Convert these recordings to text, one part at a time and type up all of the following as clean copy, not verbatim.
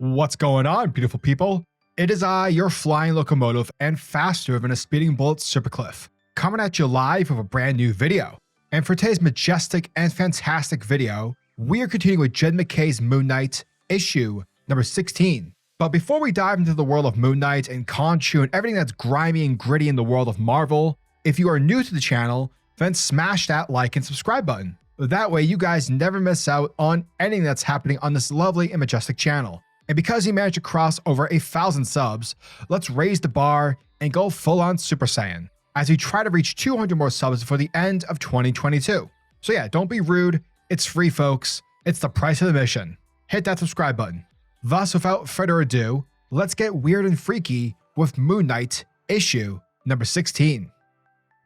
What's going on, beautiful people? It is I, your flying locomotive and faster than a speeding bullet SuperCliff, coming at you live with a brand new video. And for today's majestic and fantastic video, we are continuing with Jed MacKay's Moon Knight, issue number 16. But before we dive into the world of Moon Knight and Khonshu and everything that's grimy and gritty in the world of Marvel, if you are new to the channel, then smash that like and subscribe button. That way you guys never miss out on anything that's happening on this lovely and majestic channel. And because he managed to cross over 1,000 subs, let's raise the bar and go full on Super Saiyan as we try to reach 200 more subs before the end of 2022. So yeah, don't be rude. It's free, folks. It's the price of admission. Hit that subscribe button. Thus, without further ado, let's get weird and freaky with Moon Knight issue number 16.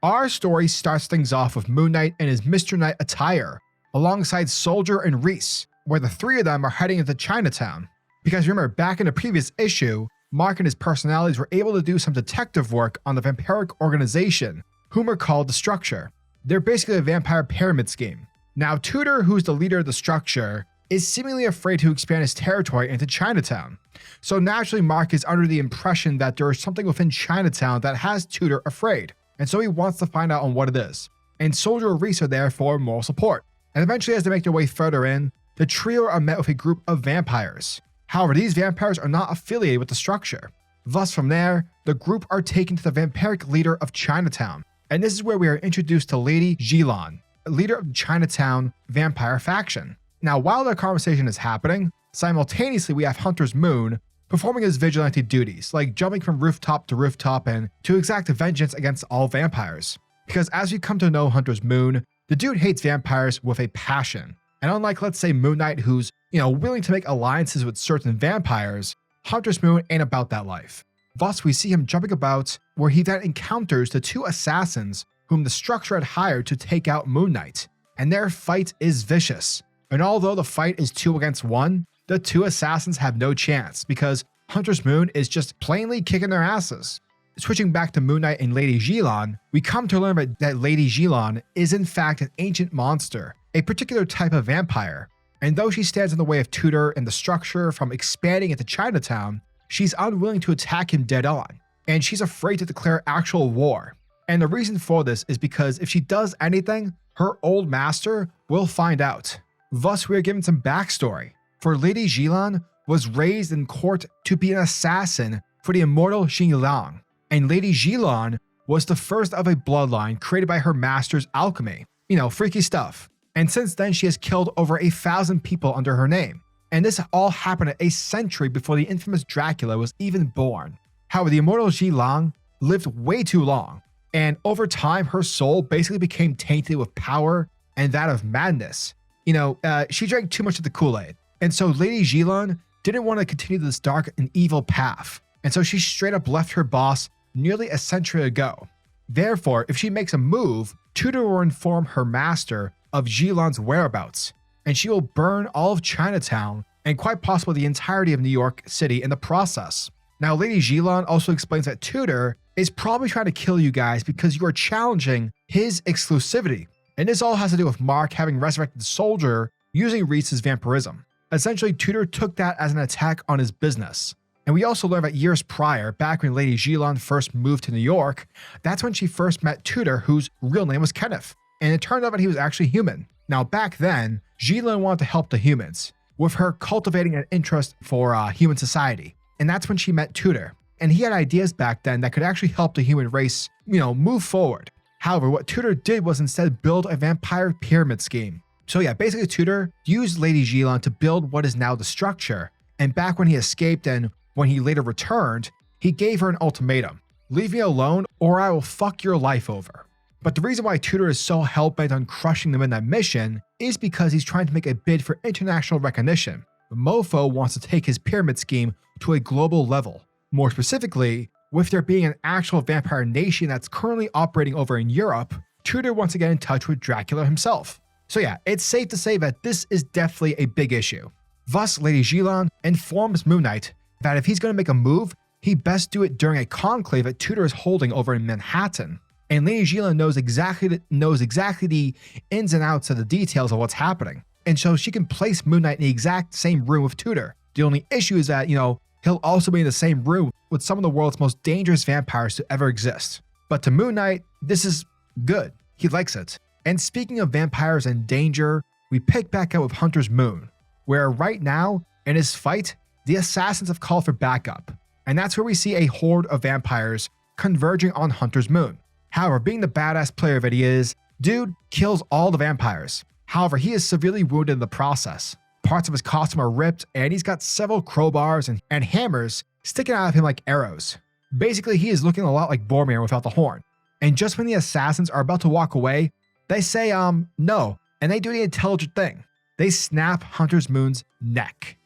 Our story starts things off with Moon Knight in his Mr. Knight attire, alongside Soldier and Reese, where the three of them are heading into Chinatown. Because remember, back in the previous issue, Mark and his personalities were able to do some detective work on the vampiric organization, whom are called the Structure. They're basically a vampire pyramid scheme. Now, Tudor, who's the leader of the Structure, is seemingly afraid to expand his territory into Chinatown. So naturally, Mark is under the impression that there is something within Chinatown that has Tudor afraid, and so he wants to find out on what it is. And Soldier and Reese are there for moral support. And eventually, as they make their way further in, the trio are met with a group of vampires. However, these vampires are not affiliated with the Structure. Thus, from there, the group are taken to the vampiric leader of Chinatown. And this is where we are introduced to Lady Jilan, leader of the Chinatown vampire faction. Now, while their conversation is happening, simultaneously we have Hunter's Moon performing his vigilante duties, like jumping from rooftop to rooftop and to exact vengeance against all vampires. Because as we come to know Hunter's Moon, the dude hates vampires with a passion. And unlike, let's say, Moon Knight, who's, willing to make alliances with certain vampires, Hunter's Moon ain't about that life. Thus, we see him jumping about, where he then encounters the two assassins whom the Structure had hired to take out Moon Knight. And their fight is vicious. And although the fight is 2 against 1, the two assassins have no chance because Hunter's Moon is just plainly kicking their asses. Switching back to Moon Knight and Lady Jilan, we come to learn that Lady Jilan is in fact an ancient monster, a particular type of vampire. And though she stands in the way of Tudor and the Structure from expanding into Chinatown, she's unwilling to attack him dead on, and she's afraid to declare actual war. And the reason for this is because if she does anything, her old master will find out. Thus, we are given some backstory. For Lady Jilan was raised in court to be an assassin for the immortal Xinglang, and Lady Jilan was the first of a bloodline created by her master's alchemy. Freaky stuff. And since then, she has killed over 1,000 people under her name. And this all happened a century before the infamous Dracula was even born. However, the immortal Xinglang lived way too long, and over time, her soul basically became tainted with power and that of madness. She drank too much of the Kool-Aid. And so Lady Jilan didn't want to continue this dark and evil path. And so she straight up left her boss nearly a century ago. Therefore, if she makes a move, Tudor will inform her master of Jilan's whereabouts, and she will burn all of Chinatown and quite possibly the entirety of New York City in the process. Now, Lady Jilan also explains that Tudor is probably trying to kill you guys because you are challenging his exclusivity. And this all has to do with Mark having resurrected the Soldier using Reese's vampirism. Essentially, Tudor took that as an attack on his business. And we also learned that years prior, back when Lady Jilan first moved to New York, that's when she first met Tudor, whose real name was Kenneth. And it turned out that he was actually human. Now, back then, Jilan wanted to help the humans, with her cultivating an interest for human society. And that's when she met Tudor. And he had ideas back then that could actually help the human race, move forward. However, what Tudor did was instead build a vampire pyramid scheme. So yeah, basically Tudor used Lady Jilan to build what is now the Structure. And back when he escaped and when he later returned, he gave her an ultimatum. Leave me alone or I will fuck your life over. But the reason why Tudor is so hell-bent on crushing them in that mission is because he's trying to make a bid for international recognition. The mofo wants to take his pyramid scheme to a global level. More specifically, with there being an actual vampire nation that's currently operating over in Europe, Tudor wants to get in touch with Dracula himself. So yeah, it's safe to say that this is definitely a big issue. Thus, Lady Jilan informs Moon Knight that if he's going to make a move, he best do it during a conclave that Tudor is holding over in Manhattan. And Lady Jilan knows exactly the ins and outs of the details of what's happening. And so she can place Moon Knight in the exact same room with Tudor The only issue is that, he'll also be in the same room with some of the world's most dangerous vampires to ever exist. But to Moon Knight, this is good. He likes it. And speaking of vampires and danger, we pick back up with Hunter's Moon, where right now, in his fight, the assassins have called for backup. And that's where we see a horde of vampires converging on Hunter's Moon. However, being the badass player that he is, dude kills all the vampires. However, he is severely wounded in the process. Parts of his costume are ripped, and he's got several crowbars and hammers sticking out of him like arrows. Basically, he is looking a lot like Boromir without the horn. And just when the assassins are about to walk away, they say, no, and they do the intelligent thing. They snap Hunter's Moon's neck.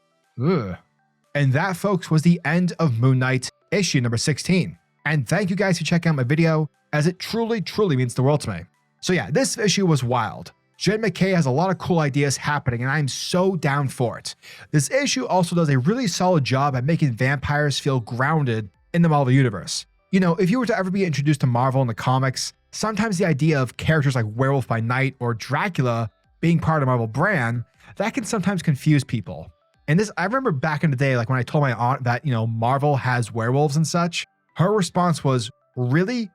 Ugh. And that, folks, was the end of Moon Knight, issue number 16. And thank you guys for checking out my video, as it truly, truly means the world to me. So yeah, this issue was wild. Jed MacKay has a lot of cool ideas happening, and I'm so down for it. This issue also does a really solid job at making vampires feel grounded in the Marvel Universe. If you were to ever be introduced to Marvel in the comics, sometimes the idea of characters like Werewolf by Night or Dracula being part of the Marvel brand, that can sometimes confuse people. And this, I remember back in the day, like when I told my aunt that, Marvel has werewolves and such, her response was, really? ?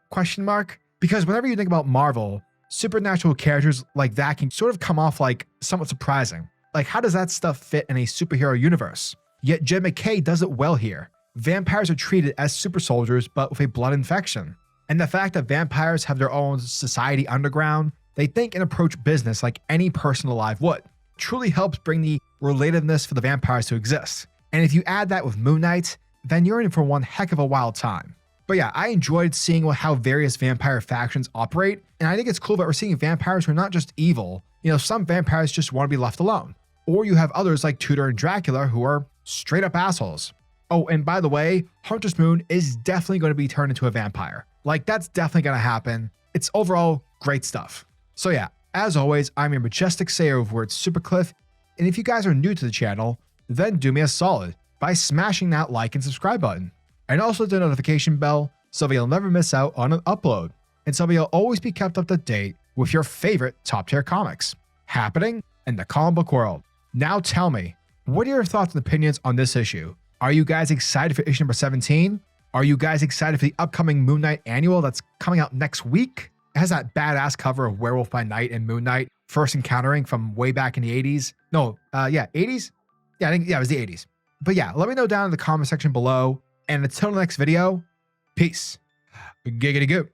Because whenever you think about Marvel, supernatural characters like that can sort of come off like somewhat surprising. Like, how does that stuff fit in a superhero universe? Yet Jed MacKay does it well here. Vampires are treated as super soldiers, but with a blood infection. And the fact that vampires have their own society underground, they think and approach business like any person alive would, truly helps bring the relatedness for the vampires to exist. And if you add that with Moon Knight, then you're in for one heck of a wild time. But yeah, I enjoyed seeing how various vampire factions operate, and I think it's cool that we're seeing vampires who are not just evil. Some vampires just want to be left alone. Or you have others like Tudor and Dracula who are straight up assholes. Oh, and by the way, Hunter's Moon is definitely going to be turned into a vampire. Like, that's definitely going to happen. It's overall great stuff. So yeah, as always, I'm your majestic sayer of words, SuperCliff, and if you guys are new to the channel, then do me a solid by smashing that like and subscribe button. And also the notification bell so that you'll never miss out on an upload, and so that you'll always be kept up to date with your favorite top tier comics happening in the comic book world. Now tell me, what are your thoughts and opinions on this issue? Are you guys excited for issue number 17? Are you guys excited for the upcoming Moon Knight annual that's coming out next week? It has that badass cover of Werewolf by Night and Moon Knight first encountering from way back in the 80s. No, 80s? Yeah, it was the 80s. But yeah, let me know down in the comment section below. And until the next video, peace. Giggity goo.